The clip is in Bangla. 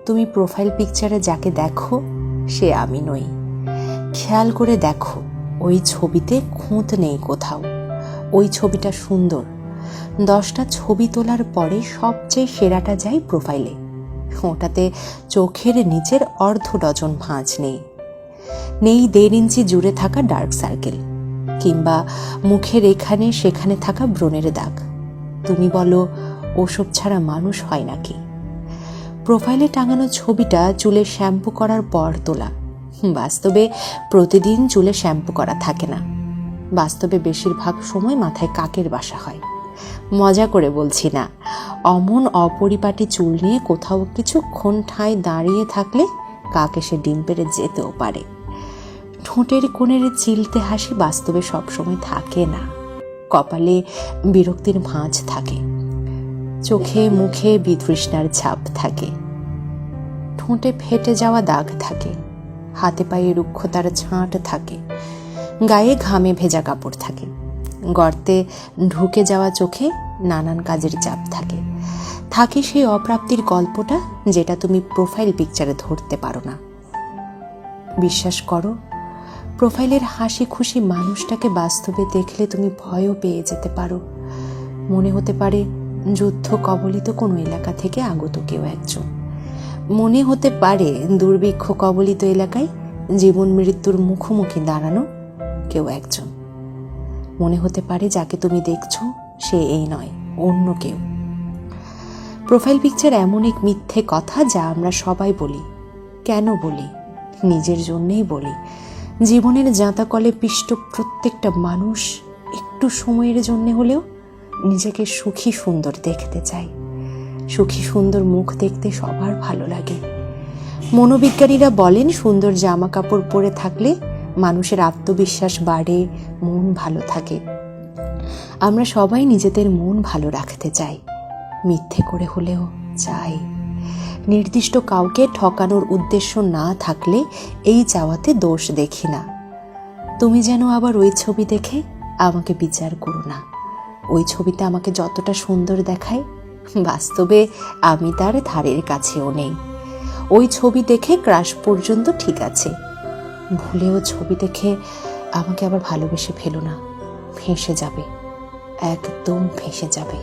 তুমি প্রোফাইল পিকচারে যাকে দেখো সে আমি নই। খেয়াল করে দেখো, ওই ছবিতে খুঁত নেই কোথাও। ওই ছবিটা সুন্দর। 10টা ছবি তোলার পরে সবচেয়ে সেরাটা যায় প্রোফাইলে। ওটাতে চোখের নিচের অর্ধ ডজন ভাঁজ নেই। 1.5 ইঞ্চি জুড়ে থাকা ডার্ক সার্কেল, কিংবা মুখের এখানে সেখানে থাকা ব্রণের দাগ। তুমি বলো, ওসব ছাড়া মানুষ হয় নাকি? প্রোফাইলে টাঙানো ছবিটা চুলে শ্যাম্পু করার পর তোলা। বাস্তবে প্রতিদিন চুলে শ্যাম্পু করা থাকে না। বাস্তবে বেশিরভাগ সময় মাথায় কাকের বাসা হয়। মজা করে বলছি না। অমন অপরিপাটি চুল নিয়ে কোথাও কিছুক্ষণ ঠাঁই দাঁড়িয়ে থাকলে কাক এসে ডিম পেড়ে যেতেও পারে। ঠোঁটের কোণের চিলতে হাসি বাস্তবে সবসময় থাকে না। কপালে বিরক্তির ভাঁজ থাকে, চোখে মুখে বিতৃষ্ণার ছাপ থাকে, ঠোঁটে ফেটে যাওয়া দাগ থাকে, হাতে পায়ে রুক্ষতার ছাঁট থাকে, গায়ে ঘামে ভেজা কাপড় থাকে, গর্তে ঢুকে যাওয়া চোখে নানান কাজের চাপ থাকে। থাকে সেই অপ্রাপ্তির গল্পটা যেটা তুমি প্রোফাইল পিকচারে ধরতে পারো না। বিশ্বাস করো, প্রোফাইলের হাসি খুশি মানুষটাকে বাস্তবে দেখলে তুমি ভয়ও পেয়ে যেতে পারো। মনে হতে পারে যুদ্ধ কবলিত কোনো এলাকা থেকে আগত কেউ একজন। মনে হতে পারে দুর্ভিক্ষ কবলিত এলাকায় জীবন মৃত্যুর মুখোমুখি দাঁড়ানো কেউ একজন। মনে হতে পারে যাকে তুমি দেখছো সে এই নয়, অন্য কেউ। প্রোফাইল পিকচার এমন এক মিথ্যে কথা যা আমরা সবাই বলি। কেন বলি? নিজের জন্যেই বলি। জীবনের জাঁতাকলে পিষ্ট প্রত্যেকটা মানুষ একটু সময়ের জন্য হলেও নিজেকে সুখী সুন্দর দেখতে চায়। সুখী সুন্দর মুখ দেখতে সবার ভালো লাগে। মনোবিজ্ঞানীরা বলেন, সুন্দর জামা কাপড় পরে থাকলে মানুষের আত্মবিশ্বাস বাড়ে, মন ভালো থাকে। আমরা সবাই নিজেদের মন ভালো রাখতে চাই, মিথ্যে করে হলেও চাই। নির্দিষ্ট কাউকে ঠকানোর উদ্দেশ্য না থাকলে এই চাওয়াতে দোষ দেখি না। তুমি যেন আবার ওই ছবি দেখে আমাকে বিচার করো না। ওই ছবিতে আমাকে যতটা সুন্দর দেখায়, বাস্তবে আমি তার ধারের কাছেও নেই। ওই ছবি দেখে ক্রাশ পর্যন্ত ঠিক আছে, ভুলেও ছবি দেখে আমাকে আবার ভালোবেসে ফেলো না। ফেঁসে যাবে, একদম ফেঁসে যাবে।